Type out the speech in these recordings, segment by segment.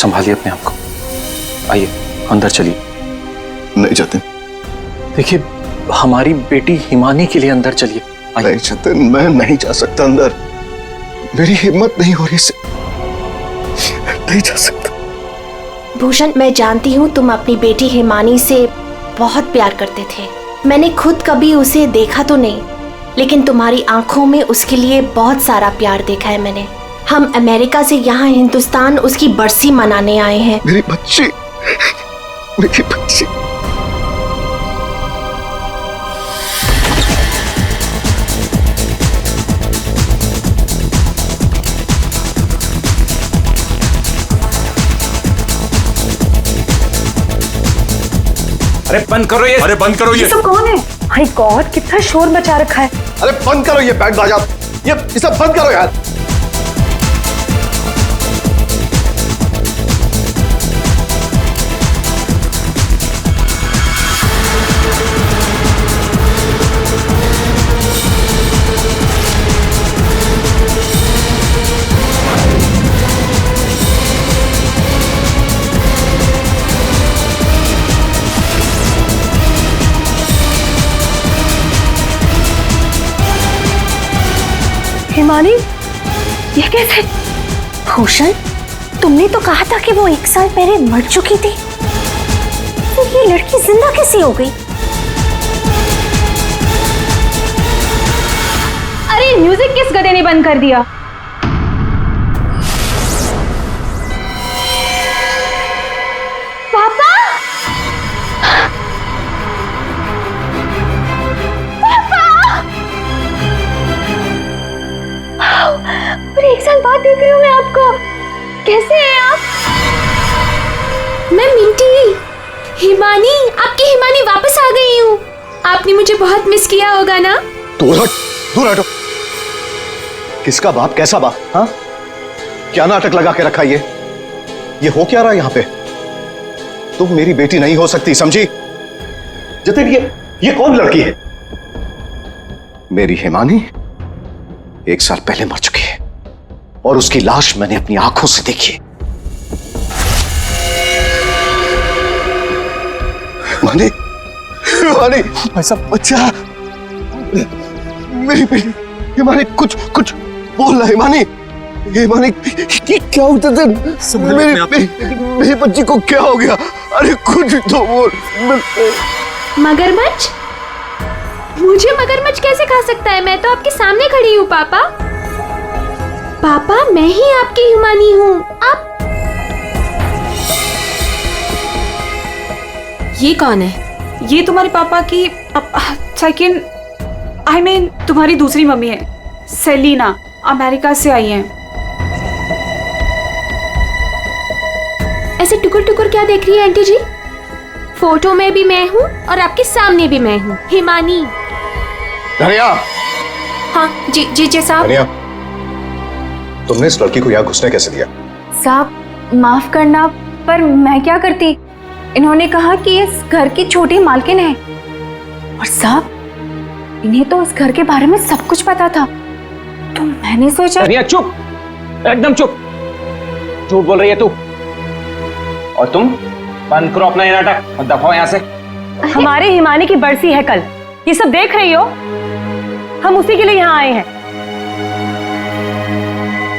संभालिए अपने आप को। आइए अंदर चलिए। नहीं जतिन। देखिए हमारी बेटी हिमानी के लिए अंदर चलिए। नहीं जतिन, मैं नहीं जा सकता अंदर। मेरी हिम्मत नहीं हो रही से नहीं जा सकता। भूषण, मैं जानती हूँ तुम अपनी बेटी हिमानी से बहुत प्यार करते थे। मैंने खुद कभी उसे देखा तो नहीं, लेकिन तुम्हारी आंखों में उसके लिए बहुत सारा प्यार देखा है मैंने। हम अमेरिका से यहाँ हिंदुस्तान उसकी बरसी मनाने आए हैं। मेरी बच्ची, मेरी बच्ची। अरे बंद करो ये। अरे बंद करो ये। सब कौन है? माय गॉड, कितना शोर मचा रखा है। अरे बंद करो ये बैंड बाजा। ये सब बंद करो यार। हिमानी, ये कैसे? भूषण, तुमने तो कहा था कि वो 1 साल पहले मर चुकी थी, तो ये लड़की जिंदा कैसे हो गई? अरे म्यूजिक किस गधे ने बंद कर दिया? पापा! और 1 साल बाद देख रही हूँ मैं आपको। कैसे हैं आप? मैं मिंटी, हिमानी, आपकी हिमानी वापस आ गई हूँ। आपने मुझे बहुत मिस किया होगा ना? दूर हट, दूर हटो। किसका बाप, कैसा बाप? हाँ, क्या नाटक लगा के रखा ये हो क्या रहा यहाँ पे? तुम मेरी बेटी नहीं हो सकती, समझी? जतिन, ये कौन लड़की है? मेरी हिमानी 1 साल पहले मर चुकी है और उसकी लाश मैंने अपनी आंखों से देखी है। हिमानी, हिमानी, ऐसा बच्चा, मेरी बेटी हिमानी, कुछ बोल रहा। हिमानी, हिमानी, ये क्या होता था? मेरी बच्ची को क्या हो गया? अरे कुछ तो बोल। मगरमच्छ? मुझे मगरमच्छ कैसे खा सकता है? मैं तो आपके सामने खड़ी हूँ पापा। पापा, मैं ही आपकी हिमानी हूँ। आप ये कौन है? ये तुम्हारे पापा की सेकंड, आई मीन तुम्हारी दूसरी मम्मी है, सेलिना, अमेरिका से आई हैं। ऐसे टुकुर टुकुर क्या देख रही है आंटी जी? फोटो में भी मैं हूँ और आपके सामने भी मैं हूँ, हिमानी। धनिया। हाँ जी साहब। धनिया, तुमने इस लड़की को यहाँ घुसने कैसे दिया? साहब माफ करना, पर मैं क्या करती? इन्होंने कहा कि इस घर की छोटी मालकिन है, और साहब इन्हें तो इस घर के बारे में सब कुछ पता था, तो मैंने सोचा। धनिया चुप, एकदम चुप। झूठ बोल रही है तू। और तुम बंद करो अपना ये नाटक और दफाओ यहाँ से। हमारे हिमानी की बरसी है कल, ये सब देख रही हो? हम उसी के लिए यहाँ आए हैं।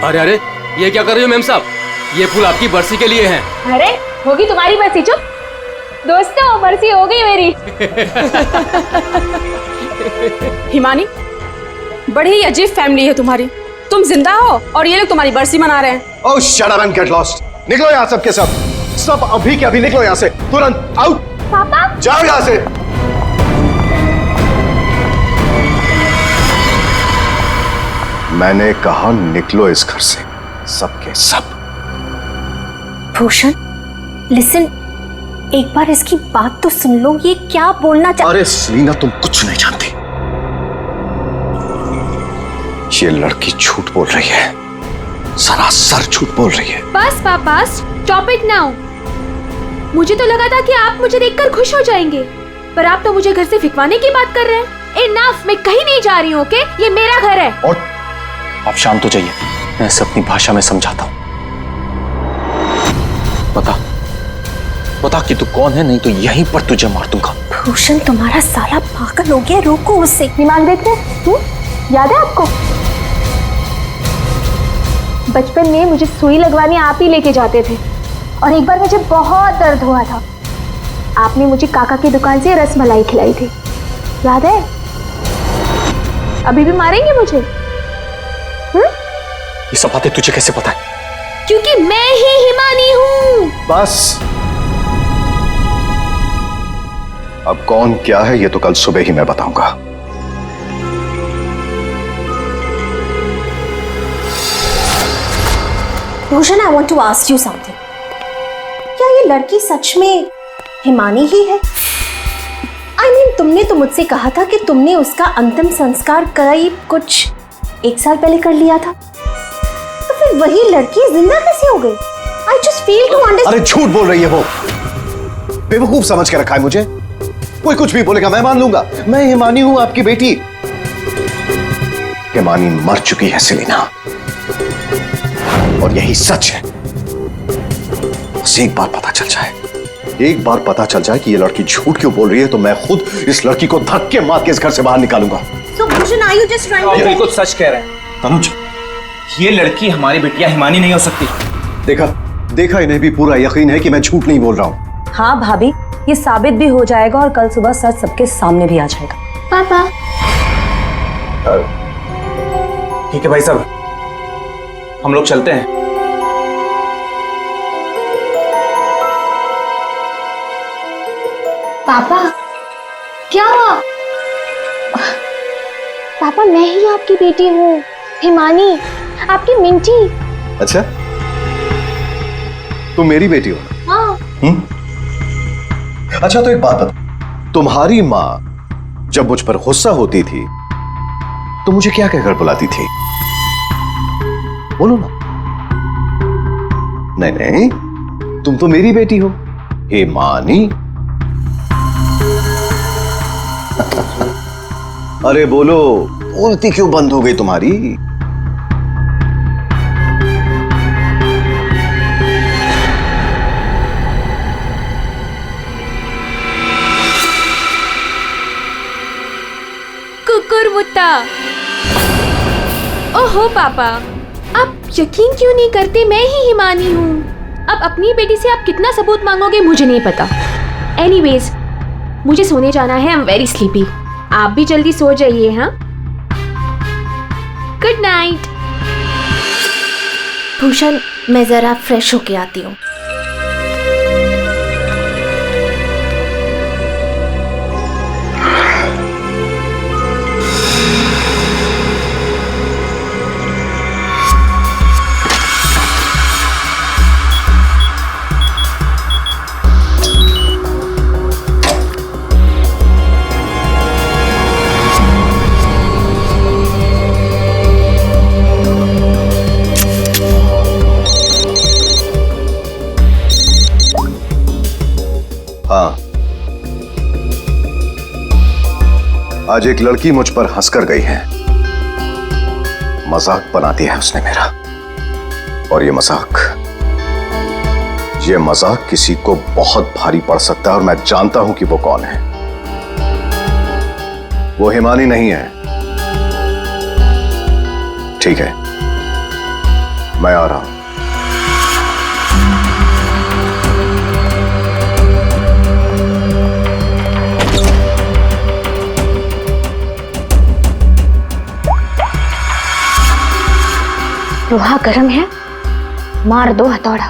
अरे ये क्या कर रही हो मेम साहब? ये फूल आपकी बरसी के लिए हैं। अरे होगी तुम्हारी बरसी, चुप। दोस्तों, बरसी हो गई मेरी। हिमानी, बड़ी ही अजीब फैमिली है तुम्हारी। तुम जिंदा हो और ये लोग तुम्हारी बरसी मना रहे हैं। Oh shut up and get lost. निकलो यहाँ सब के सब अभी के अभी निकलो यहाँ से, तुरंत आउट। पापा, जाओ यहाँ से। मैंने कहा निकलो इस घर से, सबके सब। भूषण, लिसन, एक बार इसकी बात तो सुन लो। ये क्या बोलना चाह... अरे सेलिना, तुम कुछ नहीं जानती। ये लड़की झूठ बोल रही है, सरासर झूठ बोल रही है। बस पापा, स्टॉप इट नाउ। मुझे तो लगा था कि आप मुझे देखकर खुश हो जाएंगे, पर आप तो मुझे घर से फिकवाने की बात कर रहे हैं। इनफ, मैं कहीं नहीं जा रही हूँ, ओके? ये मेरा घर है। और आप शांत हो जाइए, मैं इसे अपनी भाषा में समझाता हूँ। बता बता कि तू कौन है, नहीं तो यहीं पर तुझे मार दूंगा। भूषण तुम्हारा साला पागल हो गया, रोको उसे। दिमाग देख रहे, याद है आपको बचपन में मुझे सुई लगवाने आप ही लेके जाते थे, और एक बार मुझे बहुत दर्द हुआ था, आपने मुझे काका की दुकान से रसमलाई खिलाई थी, याद है? अभी भी मारेंगे मुझे? ये सब बातें तुझे कैसे पता है? क्योंकि मैं ही हिमानी हूँ। बस, अब कौन क्या है ये तो कल सुबह ही मैं बताऊंगा। Bhushan, I want to ask you something. क्या ये लड़की सच में हिमानी ही है? I mean, तुमने तो मुझसे कहा था कि तुमने उसका अंतिम संस्कार करीब कुछ 1 साल पहले कर लिया था, तो फिर वही लड़की जिंदा कैसे हो गई? I just fail to understand। अरे झूठ बोल रही है वो, बेवकूफ समझ के रखा है मुझे। कोई कुछ भी बोलेगा मैं मान लूंगा। मैं हिमानी हूं, आपकी बेटी। हिमानी मर चुकी है सेलिना, और यही सच है। बस एक बार पता चल जाए, एक बार पता चल जाए कि ये लड़की झूठ क्यों बोल रही है, तो मैं खुद इस लड़की को धक्के मार के इस घर से बाहर निकालूंगा। So Bhushan, are you just trying to आप tell- बिल्कुल सच कह रहे हैं तनुज, ये लड़की हमारी बिटिया हिमानी नहीं हो सकती। देखा इन्हें भी पूरा यकीन है कि मैं झूठ नहीं बोल रहा हूं। हाँ भाभी, ये साबित भी हो जाएगा और कल सुबह सच सबके सामने भी आ जाएगा। पापा, ठीक है भाई साहब, हम लोग चलते हैं। पापा क्या हुआ? पापा, मैं ही आपकी बेटी हूँ, हिमानी, आपकी मिंटी। अच्छा, तुम मेरी बेटी हो ना? हाँ। अच्छा, तो एक बात बता, तुम्हारी माँ जब मुझ पर गुस्सा होती थी तो मुझे क्या कहकर बुलाती थी? बोलो ना। नहीं नहीं, तुम तो मेरी बेटी हो, हिमानी। अरे बोलो, बोलती क्यों बंद हो गई तुम्हारी? कुकुरमुत्ता। ओहो पापा, आप यकीन क्यों नहीं करते मैं ही हिमानी हूँ? अब अपनी बेटी से आप कितना सबूत मांगोगे मुझे नहीं पता। एनीवेज, मुझे सोने जाना है, आई एम वेरी स्लीपी। आप भी जल्दी सो जाइए। हाँ, गुड नाइट। भूषण, मैं जरा फ्रेश होके आती हूँ। हाँ, आज एक लड़की मुझ पर हंसकर गई है। मजाक बना दिया है उसने मेरा, और ये मजाक किसी को बहुत भारी पड़ सकता है, और मैं जानता हूं कि वो कौन है। वो हिमानी नहीं है। ठीक है, मैं आ रहा हूं। लोहा गर्म है, मार दो हथौड़ा।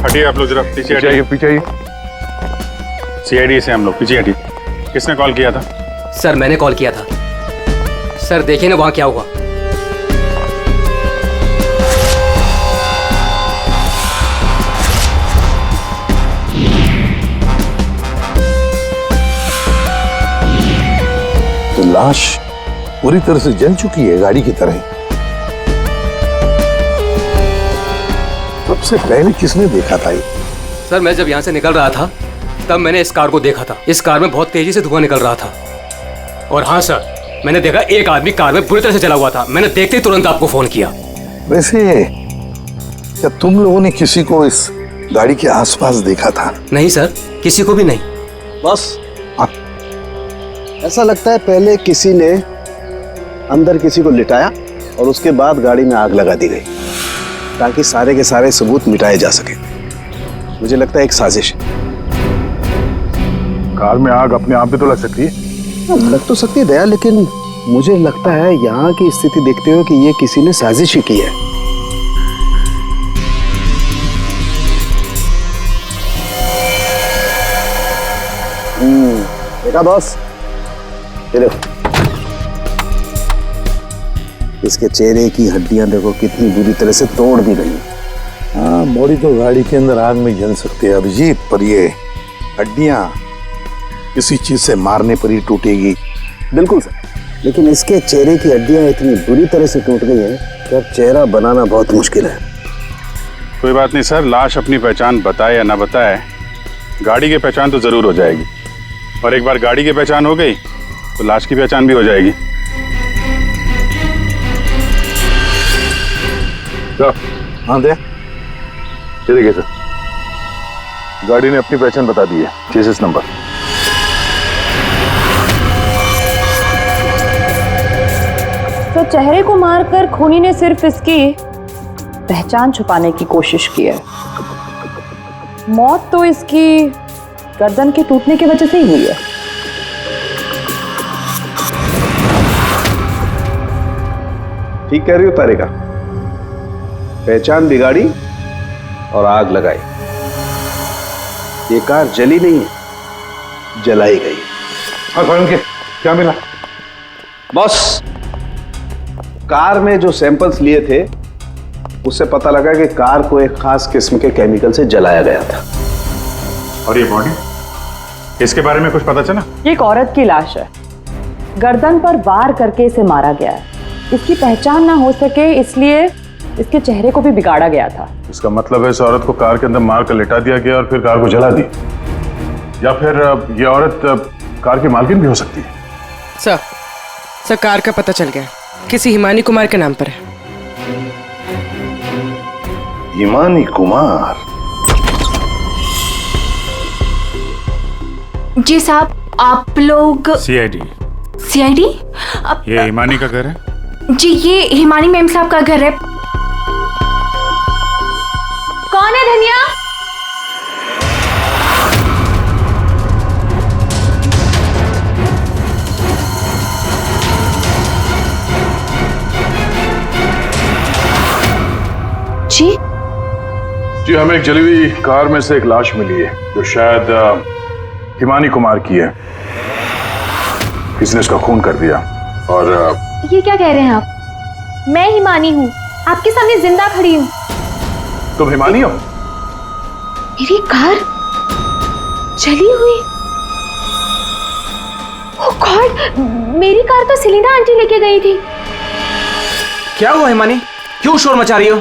हटिए आप लोग, जरा पीछे हटिए। पीछे आइए। सीआईडी से हम लोग। पीछे हटिए। किसने कॉल किया था? सर मैंने कॉल किया था। सर देखिए ना वहाँ क्या हुआ। तो लाश पूरी तरह से जल चुकी है, गाड़ी की तरह। सबसे पहले किसने देखा था ये? सर मैं जब यहाँ से निकल रहा था तब मैंने इस कार को देखा था। इस कार में बहुत तेजी से धुआं निकल रहा था। और हाँ सर, मैंने देखा एक आदमी कार में बुरी तरह से जला हुआ था। मैंने देखते ही तुरंत आपको फोन किया। वैसे क्या तुम लोगों ने किसी को इस गाड़ी के आसपास देखा था? नहीं सर, किसी को भी नहीं। बस ऐसा लगता है पहले किसी ने अंदर किसी को लिटाया और उसके बाद गाड़ी में आग लगा दी गई ताकि सारे के सारे सबूत मिटाए जा सके। मुझे लगता है एक साजिश है। कार में आग अपने आप भी तो लग सकती है। लग तो सकती है दया, लेकिन मुझे लगता है यहाँ की स्थिति देखते हुए कि ये किसी ने साजिश ही की है। देखा बॉस, ये देखो इसके चेहरे की हड्डियां देखो कितनी बुरी तरह से तोड़ दी गई। हाँ, बॉडी तो गाड़ी के अंदर आग में जल सकती है अभिजीत, पर ये हड्डियां किसी चीज से मारने पर ही टूटेगी। बिल्कुल सर, लेकिन इसके चेहरे की हड्डियां इतनी बुरी तरह से टूट गई हैं कि अब चेहरा बनाना बहुत मुश्किल है। कोई बात नहीं सर, लाश अपनी पहचान बताए या ना बताए, गाड़ी की पहचान तो जरूर हो जाएगी। और एक बार गाड़ी की पहचान हो गई तो लाश की पहचान भी हो जाएगी। हाँ दे, ये देखिए सर, गाड़ी ने अपनी पहचान बता दी है। Chassis number. तो चेहरे को मारकर खूनी ने सिर्फ इसकी पहचान छुपाने की कोशिश की है। मौत तो इसकी गर्दन के टूटने की वजह से ही हुई है। ठीक कह रही हो तारिका, पहचान बिगाड़ी और आग लगाई। ये कार जली नहीं है, जलाई गई। क्या मिला? बॉस, कार में जो सैंपल्स लिए थे उससे पता लगा कि कार को एक खास किस्म के केमिकल से जलाया गया था। और ये बॉडी, इसके बारे में कुछ पता चला? ये एक औरत की लाश है, गर्दन पर वार करके इसे मारा गया है। इसकी पहचान ना हो सके इसलिए इसके चेहरे को भी बिगाड़ा गया था। इसका मतलब है इस औरत को कार के अंदर मार कर लिटा दिया गया और फिर कार को जला दी, या फिर ये औरत कार की मालकिन भी हो सकती है। सर कार का पता चल गया, किसी हिमानी कुमार के नाम पर है। हिमानी कुमार? जी साहब, आप लोग सीआईडी। सीआईडी? ये हिमानी का घर है? जी, ये हिमानी मैम साहब का घर है। कौन है धनिया? जी जी, हमें एक जली हुई कार में से एक लाश मिली है जो शायद हिमानी कुमार की है। किसी ने इसका खून कर दिया। और ये क्या कह रहे हैं आप? मैं हिमानी हूँ, आपके सामने जिंदा खड़ी हूँ। तुम हिमानी हो? मेरी कार जली हुई? ओह गॉड, मेरी कार तो सेलिना आंटी लेके गई थी। क्या हुआ हिमानी, क्यों शोर मचा रही हो?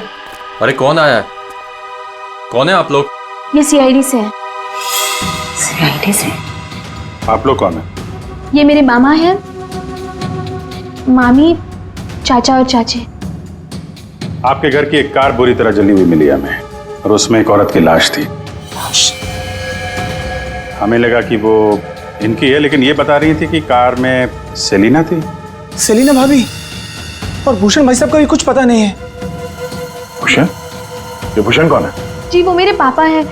अरे कौन आया है? कौन है आप लोग? ये सीआईडी से है। सीआईडी से? आप लोग कौन है? ये मेरे मामा हैं, मामी, चाचा और चाची। आपके घर की एक कार बुरी तरह जली हुई मिली हमें और उसमें एक औरत की लाश थी। हमें लगा कि वो इनकी है, लेकिन ये बता रही थी कि कार में सेलिना थी। सेलिना भाभी और भूषण भाई साहब का भी कुछ पता नहीं है। भूषण? ये भूषण कौन है? जी वो मेरे पापा हैं।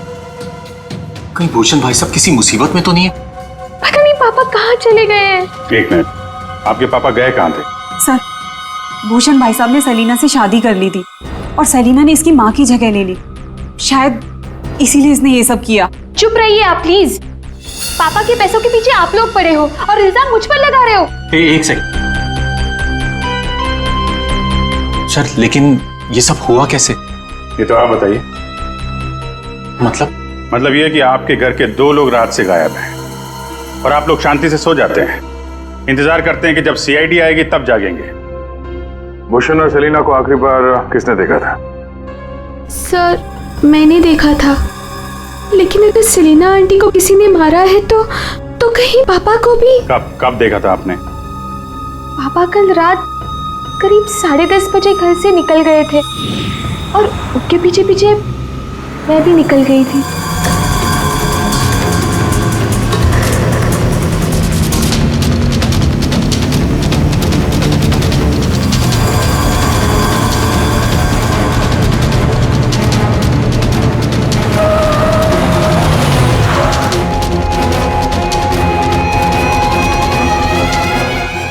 कहीं भूषण भाई साहब किसी मुसीबत में तो नहीं है? पता नहीं पापा कहाँ चले गए हैं। एक मिनट, आपके पापा गए कहाँ थे? सर, भूषण भाई साहब ने सेलिना से शादी कर ली थी और सेलिना ने इसकी माँ की जगह ले ली। शायद इसीलिए इसने ये सब किया। चुप रहिए आप प्लीज। पापा के पैसों के पीछे आप लोग पड़े हो और इल्जाम मुझ पर लगा रहे हो। एक सेकंड सर, लेकिन ये सब हुआ कैसे? ये तो आप बताइए। मतलब ये कि आपके घर के 2 लोग रात से गायब हैं और आप लोग शांति से सो जाते हैं, इंतजार करते हैं कि जब सीआईडी आएगी तब जागेंगे। भूषण और सेलिना को आखिरी बार किसने देखा था? सर मैंने देखा था, लेकिन अगर सेलिना आंटी को किसी ने मारा है तो कहीं पापा को भी। कब देखा था आपने? पापा कल रात करीब 10:30 बजे घर से निकल गए थे और उनके पीछे पीछे मैं भी निकल गई थी।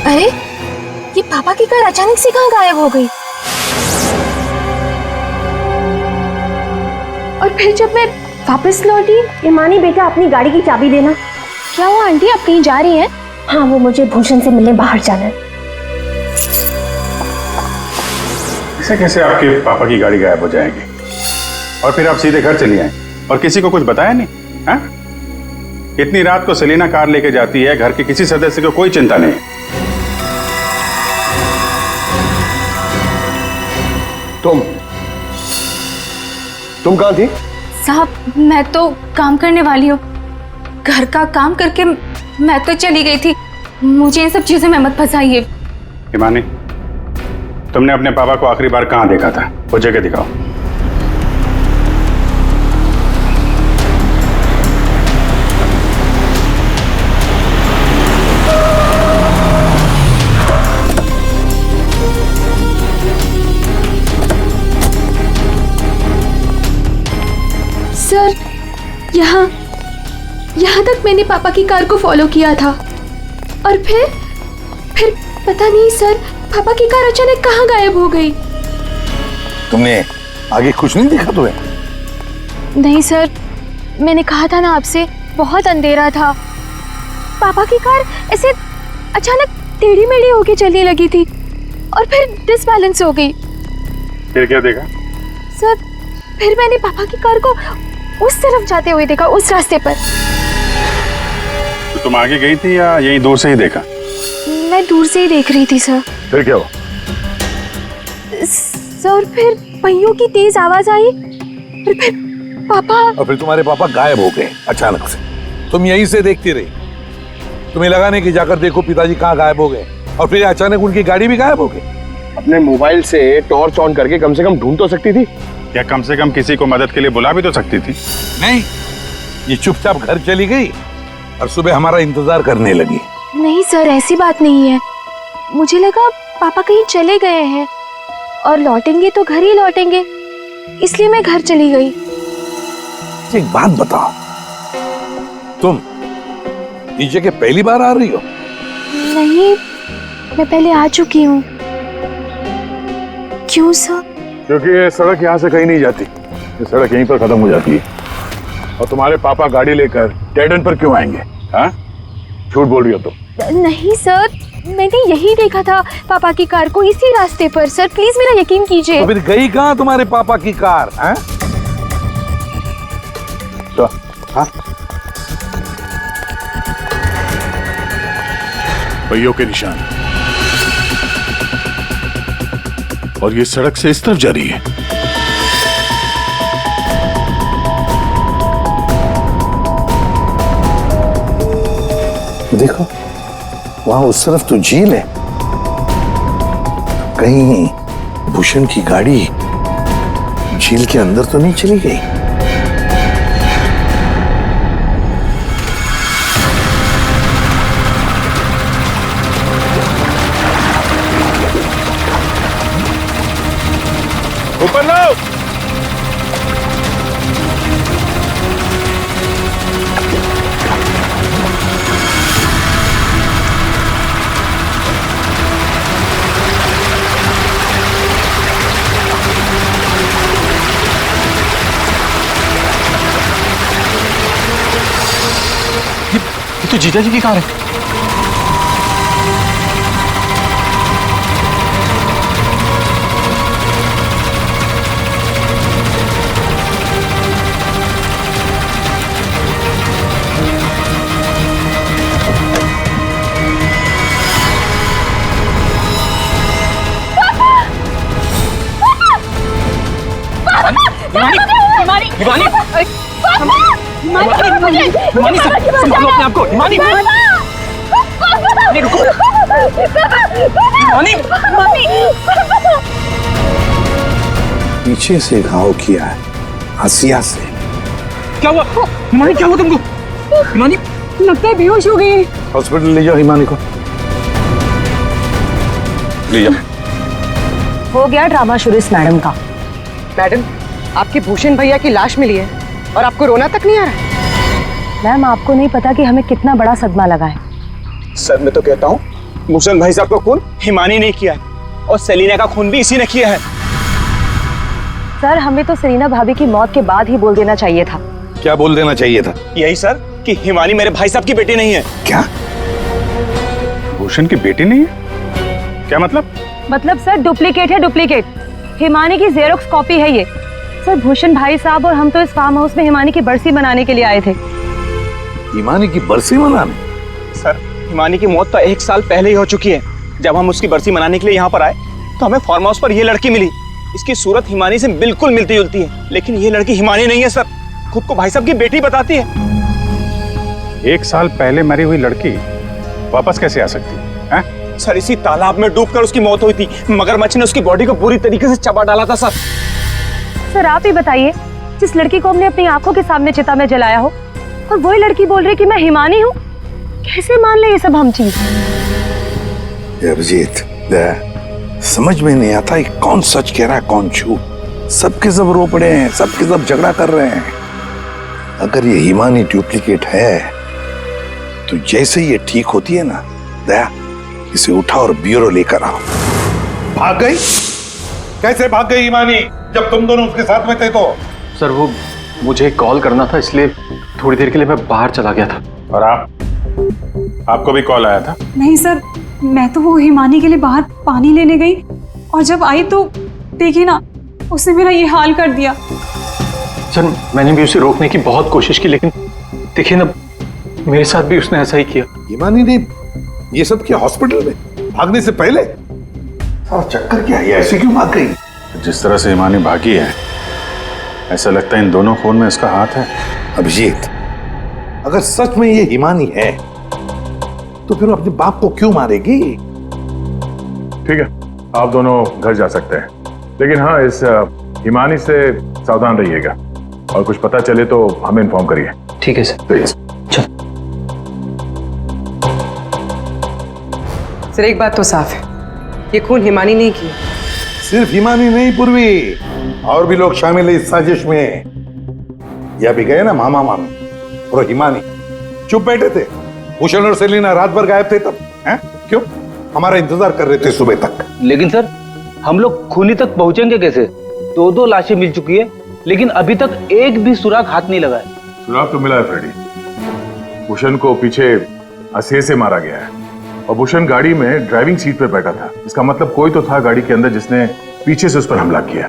अरे ये पापा की कार अचानक से कहाँ गायब हो गई? और फिर जब मैं वापस लौटी, हिमानी बेटा अपनी गाड़ी की चाबी देना। क्या हुआ आंटी, आप कहीं जा रही हैं? हाँ, वो मुझे भूषण से मिलने बाहर जाना है। ऐसे कैसे आपके पापा की गाड़ी गायब हो जाएगी और फिर आप सीधे घर चली आए और किसी को कुछ बताया नहीं? हाँ? इतनी रात को सेलिना कार लेके जाती है, घर के किसी सदस्य को कोई चिंता नहीं। तुम कहाँ थी? साहब मैं तो काम करने वाली हूँ, घर का काम करके मैं तो चली गई थी। मुझे इन सब चीजों में मत फंसाइए। हिमानी, तुमने अपने पापा को आखिरी बार कहाँ देखा था? वो जगह दिखाओ। सर यहाँ तक मैंने पापा की कार को फॉलो किया था और फिर पता नहीं सर, पापा की कार अचानक कहाँ गायब हो गई। तुमने आगे कुछ नहीं देखा तुम्हें? नहीं सर, मैंने कहा था ना आपसे, बहुत अंधेरा था। पापा की कार ऐसे अचानक टेढ़ी मेढ़ी होके चलने लगी थी और फिर डिसबैलेंस हो गई। फिर क्या देखा? सर फिर मैंने पापा की कार को उस तरफ जाते हुए देखा, उस रास्ते पर। तो तुम आगे गई थी या यहीं दूर से ही देखा? मैं दूर से ही देख रही थी सर। फिर क्या हुआ? सर फिर पहियों की तेज आवाज आई और फिर पापा। और फिर तुम्हारे पापा गायब हो गए अचानक से। तुम यहीं से देखती रही, तुम्हें लगा नहीं कि जाकर देखो पिताजी कहाँ गायब हो गए, और फिर अचानक उनकी गाड़ी भी गायब हो गई। अपने मोबाइल से टॉर्च ऑन करके कम से कम ढूंढ तो सकती थी। या कम से कम किसी को मदद के लिए बुला भी तो सकती थी। नहीं, ये चुपचाप घर चली गई और सुबह हमारा इंतजार करने लगी। नहीं सर, ऐसी बात नहीं है। मुझे लगा पापा कहीं चले गए हैं और लौटेंगे तो घर ही लौटेंगे, इसलिए मैं घर चली गई। एक बात बताओ, तुम इस जगह पहली बार आ रही हो? नहीं, मैं पहले आ चुकी हूँ। क्यों सर? क्योंकि ये सड़क यहाँ से कहीं नहीं जाती, ये सड़क यहीं पर खत्म हो जाती है। और तुम्हारे पापा गाड़ी लेकर डेड एंड पर क्यों आएंगे? हाँ, झूठ बोल रही हो तुम। नहीं सर, मैंने यही देखा था पापा की कार को, इसी रास्ते पर। सर प्लीज मेरा यकीन कीजिए। तो फिर गई कहाँ तुम्हारे पापा की कार? हाँ? तो हाँ, पहियों के निशान, और ये सड़क से इस तरफ जा रही है। देखो वहां उस तरफ तो झील है, कहीं भूषण की गाड़ी झील के अंदर तो नहीं चली गई? ऊपर लो। जीजा जी की कार है। हिमानी हिमानी हिमानी संभालो अपने आप को। हिमानी रुको। हिमानी पीछे से घाव किया है, हसिया से। क्या हुआ हिमानी? क्या हुआ तुमको? हिमानी लगता है बेहोश हो गई। हॉस्पिटल ले जाओ हिमानी को, ले जाओ। हो गया ड्रामा शुरू इस मैडम का। मैडम, आपके भूषण भैया की लाश मिली है और आपको रोना तक नहीं आ रहा है? मैम, आपको नहीं पता कि हमें कितना बड़ा सदमा लगा है। सर मैं तो कहता हूँ भूषण भाई साहब का खून हिमानी ने किया है और सेलिना का खून भी इसी ने किया है। सर, हमें तो सेलिना भाभी की मौत के बाद ही बोल देना चाहिए था। क्या बोल देना चाहिए था? यही सर कि हिमानी मेरे भाई साहब की बेटी नहीं है। क्या? भूषण की बेटी नहीं है? क्या मतलब? मतलब सर, डुप्लीकेट है, डुप्लीकेट। हिमानी की जेरोक्स कॉपी है ये। सर, भूषण भाई साहब और हम तो इस फार्म हाउस में हिमानी की बरसी मनाने के लिए आए थे। हिमानी की बरसी मनाने? सर, हिमानी की मौत तो 1 साल पहले ही हो चुकी है। जब हम उसकी बरसी मनाने के लिए यहाँ पर आए तो हमें फार्म हाउस पर ये लड़की मिली। इसकी सूरत हिमानी से बिल्कुल मिलती जुलती है, लेकिन ये लड़की हिमानी नहीं है सर। खुद को भाई साहब की बेटी बताती है। 1 साल पहले मरी हुई लड़की वापस कैसे आ सकती है? सर, इसी तालाब में डूबकर उसकी मौत हुई थी। मगरमच्छ ने उसकी बॉडी को पूरी तरीके से चबा डाला था सर। सर, आप ही बताइए, जिस लड़की को हमने अपनी आंखों के सामने चिता में जलाया हो और वही लड़की बोल रही कि मैं हिमानी हूँ, कैसे मान ले ये सब हम चीज? अभिजीत, समझ में नहीं आता कि कौन सच कह रहा है कौन झूठ। सबके सब रो पड़े हैं, सबके सब झगड़ा कर रहे हैं। अगर ये हिमानी डुप्लीकेट है तो जैसे ये ठीक होती है ना, दया इसे उठा और ब्यूरो लेकर आओ। भाग गई? कैसे भाग गई हिमानी जब तुम दोनों उसके साथ में थे? तो सर, वो मुझे कॉल करना था, इसलिए थोड़ी देर के लिए मैं बाहर चला गया था। और आपको भी कॉल आया था? नहीं सर, मैं तो वो हिमानी के लिए बाहर पानी लेने गई और जब आई तो देखिए ना, उसने मेरा ये हाल कर दिया। सर, मैंने भी उसे रोकने की बहुत कोशिश की, लेकिन देखिए ना, मेरे साथ भी उसने ऐसा ही किया। हिमानी ने ये सब किया हॉस्पिटल में भागने से पहले? और चक्कर क्या है, ऐसे क्यों भाग गई? जिस तरह से हिमानी भागी है, ऐसा लगता है इन दोनों खून में इसका हाथ है। अभिजीत, अगर सच में ये हिमानी है तो फिर वो अपने बाप को क्यों मारेगी? ठीक है, आप दोनों घर जा सकते हैं, लेकिन हाँ, इस हिमानी से सावधान रहिएगा और कुछ पता चले तो हमें इन्फॉर्म करिए। ठीक है सर। प्लीज। सर, एक बात तो साफ है, ये खून हिमानी ने की। सिर्फ हिमानी नहीं पूर्वी, और भी लोग शामिल है इस साजिश में। यह भी गए ना मामा मामी और हिमानी चुप बैठे थे। भूषण और सेलिना रात भर गायब थे तब, हैं? क्यों? हमारा इंतजार कर रहे थे सुबह तक। लेकिन सर, हम लोग खूनी तक पहुंचेंगे कैसे? 2 लाशें मिल चुकी है, लेकिन अभी तक एक भी सुराग हाथ नहीं लगा है। सुराग तो मिला है फ्रेडी। भूषण को पीछे असे से मारा गया है और भूषण गाड़ी में ड्राइविंग सीट पर बैठा था। इसका मतलब कोई तो था गाड़ी के अंदर जिसने पीछे से उस पर हमला किया।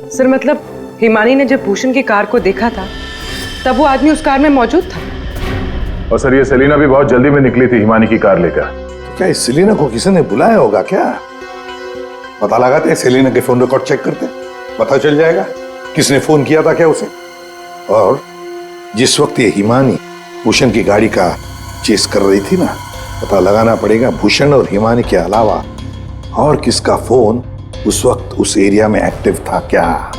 सर, मतलब हिमानी ने जब भूषण की कार को देखा था तब वो आदमी उस कार में मौजूद था। और सर, ये सेलिना भी बहुत जल्दी में निकली थी हिमानी की कार लेकर। तो क्या इस सेलिना को किसी ने बुलाया होगा क्या? पता लगाते हैं, सेलिना के फोन रिकॉर्ड चेक करते हैं, पता चल जाएगा किसने फोन किया था क्या उसे। और जिस वक्त ये हिमानी भूषण की गाड़ी का चेस कर रही थी ना, पता लगाना पड़ेगा भूषण और हिमानी के अलावा और किसका फोन उस वक्त उस एरिया में एक्टिव था क्या।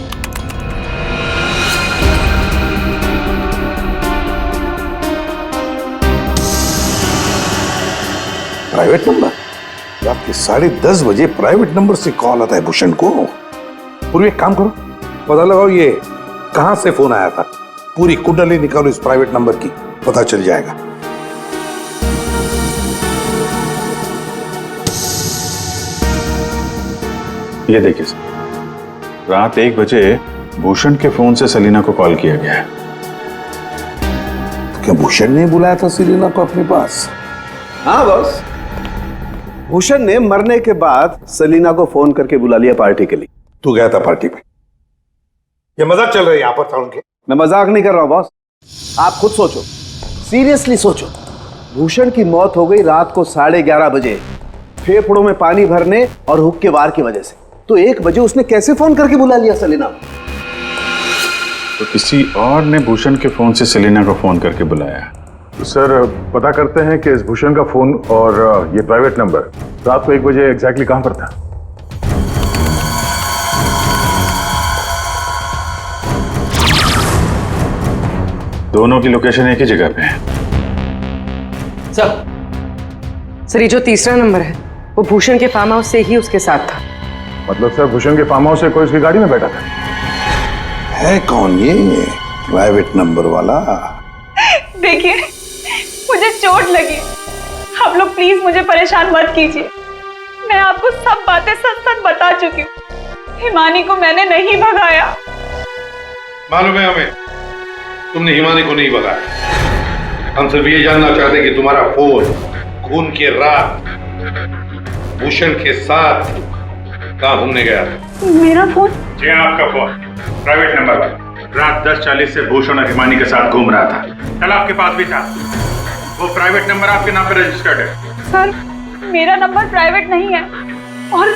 Private number? रात के 10:30 बजे प्राइवेट नंबर से कॉल आता है भूषण को। पूरी एक काम करो, पता लगाओ ये कहां से फोन आया था। पूरी कुंडली निकालो इस प्राइवेट नंबर की, पता चल जाएगा। ये देखिए सर, रात 1 बजे भूषण के फोन से सेलिना को कॉल किया गया है। तो क्या भूषण ने बुलाया था सेलिना को अपने पास? हाँ बॉस, भूषण ने मरने के बाद सेलिना को फोन करके बुला लिया पार्टी के लिए। तू गया था पार्टी में? ये मजाक चल रहा है यहाँ पर था उनके? मैं मजाक नहीं कर रहा हूं बॉस, आप खुद सोचो, सीरियसली सोचो। भूषण की मौत हो गई रात को 11:30 बजे, फेफड़ों में पानी भरने और हुक्के के वार की वजह से। तो 1 बजे उसने कैसे फोन करके बुला लिया सेलिना को? तो किसी और ने भूषण के फोन से सेलिना को फोन करके बुलाया। तो सर पता करते हैं कि इस भूषण का फोन और ये प्राइवेट नंबर रात को 1 बजे एग्जैक्टली कहां पर था? दोनों की लोकेशन एक ही जगह पे है। सर ये जो तीसरा नंबर है वो भूषण के फार्म हाउस से ही उसके साथ था। मतलब सर भूषण के फार्म हाउस से कोई उसकी गाड़ी में बैठा था? है कौन ये प्राइवेट नंबर वाला? देखिए, मुझे चोट लगी, आप लोग प्लीज मुझे परेशान मत कीजिए। मैं आपको सब बातें सच सच बता चुकी हूँ। हिमानी को मैंने नहीं भगाया। मालूम है हमें, तुमने हिमानी को नहीं भगाया। हम सिर्फ ये जानना चाहते कि तुम्हारा फोन खून की रात भूषण के साथ कहाँ घूमने गया था? मेरा फोन? जी आपका फोन प्राइवेट नंबर पर रात 10:40 से भूषण और हिमानी के साथ घूम रहा था। कल आपके पास भी था। वो प्राइवेट नंबर आपके नाम पर रजिस्टर्ड है। सर मेरा नंबर प्राइवेट नहीं है और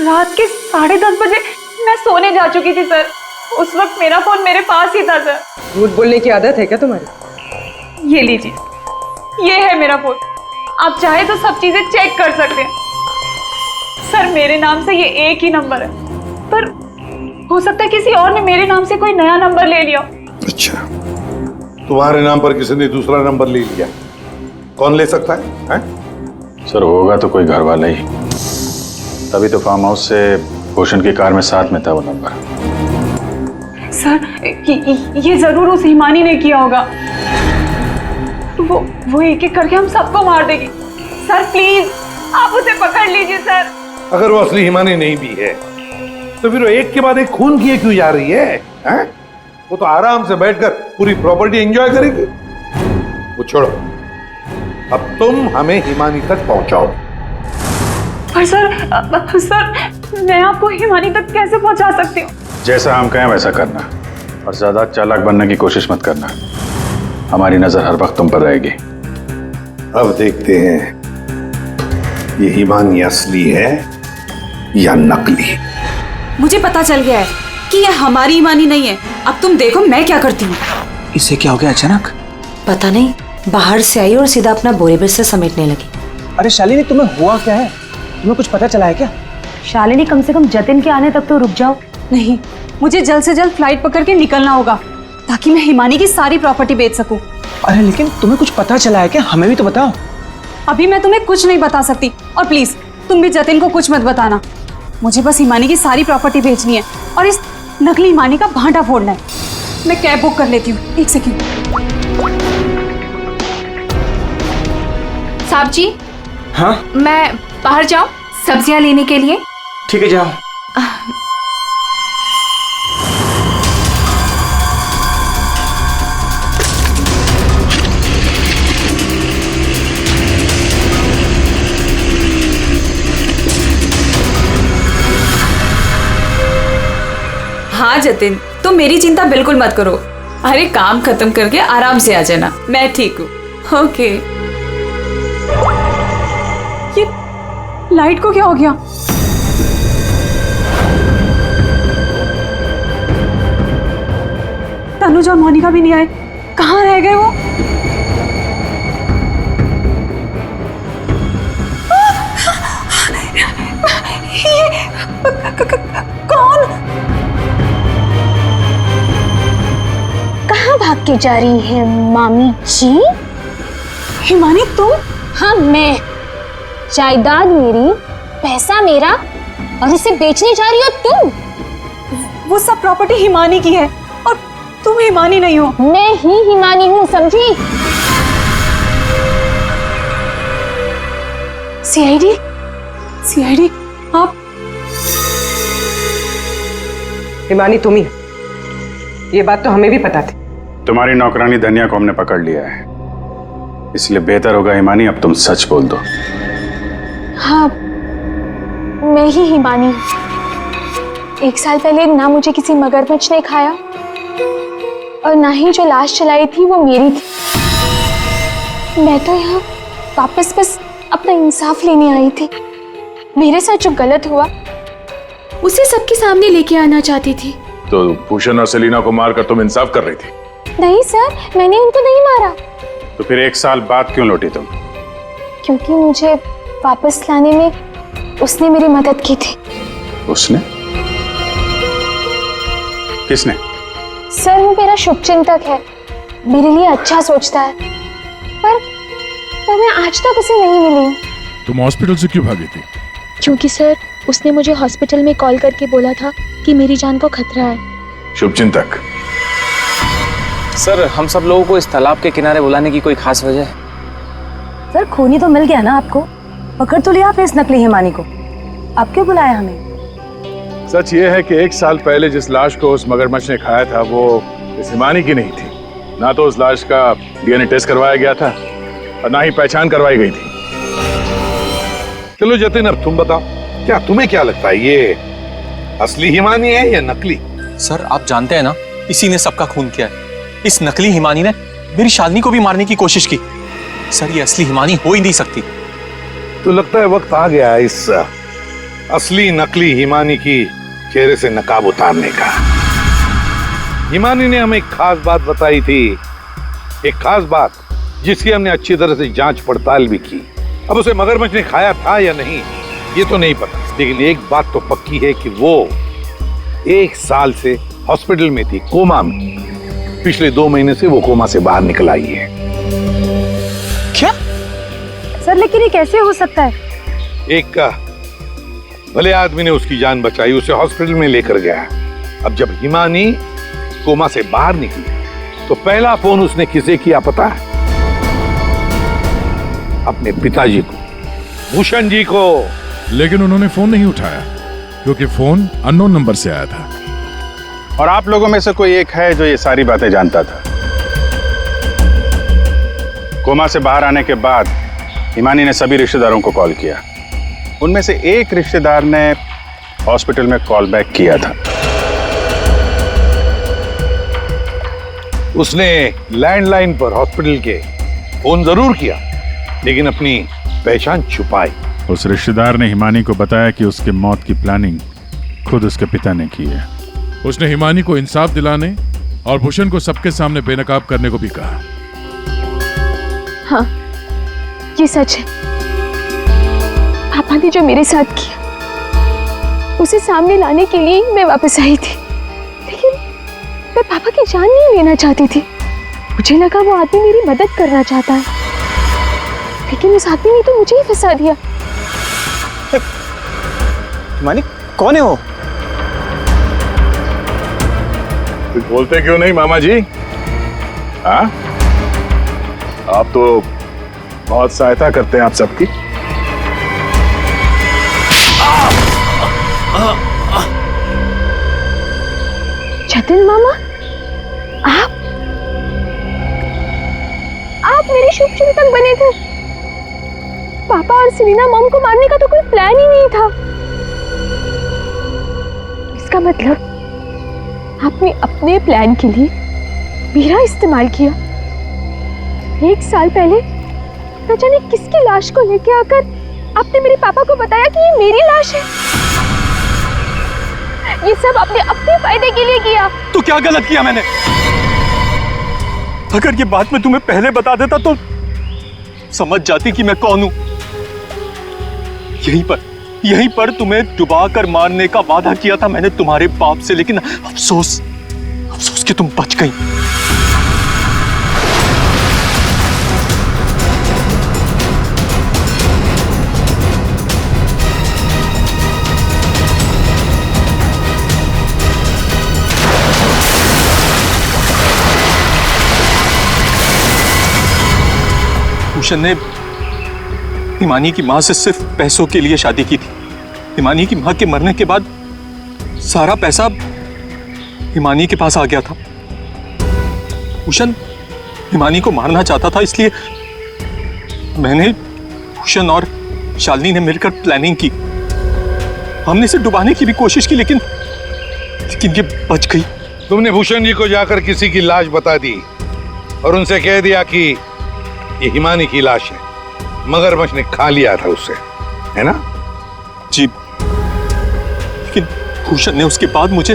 रात के 10:30 बजे मैं सोने जा चुकी थी सर। उस वक्त मेरा फोन मेरे पास ही था सर। झूठ बोलने की आदत है क्या तुम्हारी? ये लीजिए, ये है मेरा फोन। आप चाहे तो सब चीजें चेक कर सकते हैं। सर मेरे नाम से ये एक ही नंबर है, पर हो सकता है किसी और ने मेरे नाम से कोई नया नंबर ले लिया। अच्छा, तुम्हारे नाम पर किसी ने दूसरा नंबर ले लिया? कौन ले सकता है? सर होगा तो कोई घर वाला ही, तभी तो फार्म हाउस से भूषण की कार में साथ में था वो नंबर। सर ये जरूर उस हिमानी ने किया होगा। वो एक एक करके हम सबको मार देगी। सर प्लीज आप उसे पकड़ लीजिए सर। अगर वो असली हिमानी नहीं भी है तो फिर वो एक के बाद एक खून किए क्यों जा रही है? वो तो आराम से बैठकर पूरी प्रॉपर्टी एंजॉय करेगी। वो छोड़ो, अब तुम हमें हिमानी तक पहुंचाओ। पर सर मैं आपको हिमानी तक कैसे पहुंचा सकती हूँ? जैसा हम कहें वैसा करना और ज्यादा चालाक बनने की कोशिश मत करना। हमारी नजर हर वक्त तुम पर रहेगी। अब देखते हैं ये हिमानी असली है या नकली। मुझे पता चल गया है कि ये हमारी हिमानी नहीं है। अब तुम देखो मैं क्या करती हूँ। इसे क्या हो गया अचानक? पता नहीं, बाहर से आई और सीधा अपना बोरे बिस्तर समेटने लगी। अरे शालिनी तुम्हें हुआ क्या है? तुम्हें कुछ पता चला है क्या? शालिनी कम से कम जतिन के आने तक तो रुक जाओ। नहीं, मुझे जल्द से जल्द फ्लाइट पकड़ के निकलना होगा ताकि मैं हिमानी की सारी प्रॉपर्टी बेच सकूं। अरे लेकिन तुम्हें कुछ पता चला है क्या? हमें भी तो बताओ। अभी मैं तुम्हें कुछ नहीं बता सकती और प्लीज तुम भी जतिन को कुछ मत बताना। मुझे बस हिमानी की सारी प्रॉपर्टी बेचनी है और इस नकली हिमानी का भांटा फोड़ना है। मैं कैब बुक कर लेती हूँ, 1 सेकेंड। साहब जी, हाँ मैं बाहर जाऊं सब्जियां लेने के लिए? ठीक है जाओ। हाँ जतिन, तुम मेरी चिंता बिल्कुल मत करो। अरे काम खत्म करके आराम से आ जाना, मैं ठीक हूँ। ओके। ये लाइट को क्या हो गया? तनुज और मोनिका भी नहीं आए, कहाँ रह गए वो? कौन? कहाँ भाग के जा रही है मामी जी? हिमानी तुम? हाँ मैं। जायदाद मेरी, पैसा मेरा और इसे बेचने जा रही हो तुम? वो सब प्रॉपर्टी हिमानी की है और तुम हिमानी नहीं हो। मैं ही हिमानी हूँ, समझी? सीआईडी आप? हिमानी तुम ही, ये बात तो हमें भी पता थी, तुम्हारी नौकरानी धनिया को हमने पकड़ लिया है, इसलिए बेहतर होगा हिमानी अब तुम सच बोल दो। हाँ, मैं ही हिमानी हूँ। 1 साल पहले ना मुझे किसी मगरमच्छ ने खाया और ना ही जो लाश चलाई थी वो मेरी थी। मैं तो यहाँ वापस बस अपना इंसाफ लेने आई थी। मेरे साथ जो गलत हुआ उसे सबके सामने लेके आना चाहती थी। तो भूषण और सेलिना को मारकर तुम इंसाफ कर रही थी? नहीं सर, मैंने उनको नहीं मारा। तो फिर 1 साल बाद क्यों लौटी तुम? क्योंकि मुझे वापस लाने में उसने मेरी मदद की थी। उसने? किसने? सर, वो मेरा शुभचिंतक है, मेरे लिए अच्छा सोचता है, पर मैं आज तक उसे नहीं मिली हूँ। तुम हॉस्पिटल से क्यों भागी थी? क्योंकि सर, उसने मुझे हॉस्पिटल में कॉल करके बोला था कि मेरी जान को खतरा है। शुभचिंतक? सर, हम सब लोगों को इस तालाब के किनारे बुलाने की कोई खास वजह है? सर, खूनी तो मिल गया ना आपको, पकड़ तो लिया आपने इस नकली हिमानी को, आप क्यों बुलाया हमें? सच ये है कि 1 साल पहले जिस लाश को उस मगरमच्छ ने खाया था वो इस हिमानी की नहीं थी। ना तो उस लाश का डीएनए टेस्ट करवाया गया था और ना ही पहचान करवाई गई थी। चलो जतिन, अब तुम बताओ, क्या तुम्हें क्या लगता है, ये असली हिमानी है या नकली? सर आप जानते हैं ना, इसी ने सबका खून किया है। इस नकली हिमानी ने मेरी शालिनी को भी मारने की कोशिश की। सर ये असली हिमानी हो ही नहीं सकती। तो लगता है वक्त आ गया इस असली नकली हिमानी की चेहरे से नकाब उतारने का। हिमानी ने हमें एक खास बात बताई थी, एक खास बात जिसकी हमने अच्छी तरह से जांच पड़ताल भी की। अब उसे मगरमच्छ ने खाया था या नहीं ये तो नहीं पता, लेकिन एक बात तो पक्की है कि वो 1 साल से हॉस्पिटल में थी, कोमा में। पिछले 2 महीने से वो कोमा से बाहर निकल आई है। क्या? सर, लेकिन ये कैसे हो सकता है? एक भले आदमी ने उसकी जान बचाई, उसे हॉस्पिटल में लेकर गया। अब जब हिमानी कोमा से बाहर निकली तो पहला फोन उसने किसे किया पता है? अपने पिताजी को, भूषण जी को। लेकिन उन्होंने फोन नहीं उठाया क्योंकि फोन अननोन नंबर से आया था। और आप लोगों में से कोई एक है जो ये सारी बातें जानता था। कोमा से बाहर आने के बाद हिमानी ने सभी रिश्तेदारों को कॉल किया। उनमें से एक रिश्तेदार ने हॉस्पिटल में कॉल बैक किया था। उसने लैंडलाइन पर हॉस्पिटल के फोन जरूर किया, लेकिन अपनी पहचान छुपाई। उस रिश्तेदार ने हिमानी को बताया कि उसके मौत की प्लानिंग खुद उसके पिता ने की है। उसने हिमानी को इंसाफ दिलाने और भूषण को सबके सामने बेनकाब करने को भी कहा। हाँ, ये सच है। पापा ने जो मेरे साथ किया उसे सामने लाने के लिए मैं वापस आई थी, लेकिन मैं पापा की जान नहीं लेना चाहती थी। मुझे लगा वो आदमी मेरी मदद करना चाहता है, लेकिन उस आदमी ने तो मुझे ही फंसा दिया। हिमानी, कौन है वो? कुछ बोलते क्यों नहीं मामा जी? हाँ, आप तो बहुत सहायता करते हैं आप सबकी। जतिन मामा, आप मेरे शुभचिंतक बने थे। पापा और सेलिना मॉम को मारने का तो कोई प्लान ही नहीं था। इसका मतलब आपने अपने प्लान के लिए मेरा इस्तेमाल किया। 1 साल पहले न जाने किसकी लाश को लेके आकर आपने मेरे पापा को बताया कि ये मेरी लाश है। ये सब आपने अपने फायदे के लिए किया। तो क्या गलत किया मैंने? अगर ये बात मैं तुम्हें पहले बता देता तो समझ जाती कि मैं कौन हूं। यहीं पर तुम्हें डुबा कर मारने का वादा किया था मैंने तुम्हारे बाप से, लेकिन अफसोस कि तुम बच गई। भूषण ने हिमानी की मां से सिर्फ पैसों के लिए शादी की थी। हिमानी की मां के मरने के बाद सारा पैसा हिमानी के पास आ गया था। भूषण हिमानी को मारना चाहता था, इसलिए मैंने, भूषण और शालिनी ने मिलकर प्लानिंग की। हमने इसे डुबाने की भी कोशिश की, लेकिन ये बच गई। तुमने भूषण जी को जाकर किसी की लाश बता दी और उनसे कह दिया कि ये हिमानी की लाश है, मगरमच्छ ने खा लिया था उससे, है ना? जी, लेकिन भूषण ने उसके बाद मुझे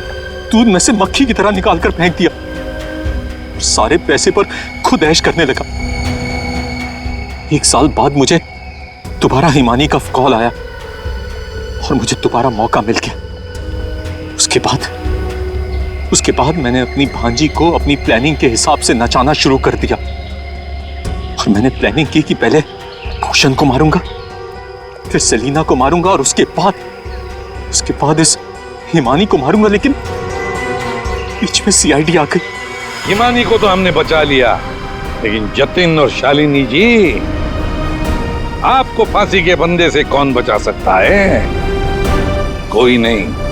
दूध में से मक्खी की तरह निकालकर फेंक दिया और सारे पैसे पर खुद ऐश करने लगा। 1 साल बाद मुझे दोबारा हिमानी का कॉल आया और मुझे दोबारा मौका मिल गया। उसके बाद मैंने अपनी भांजी को अपनी प्लानिंग के हिसाब से नचाना शुरू कर दिया और मैंने प्लानिंग की कि पहले भूषण को मारूंगा, फिर सेलिना को मारूंगा और उसके बाद इस हिमानी को मारूंगा, लेकिन बीच में सीआईडी आ गई। हिमानी को तो हमने बचा लिया, लेकिन जतिन और शालिनी जी, आपको फांसी के बंदे से कौन बचा सकता है? कोई नहीं।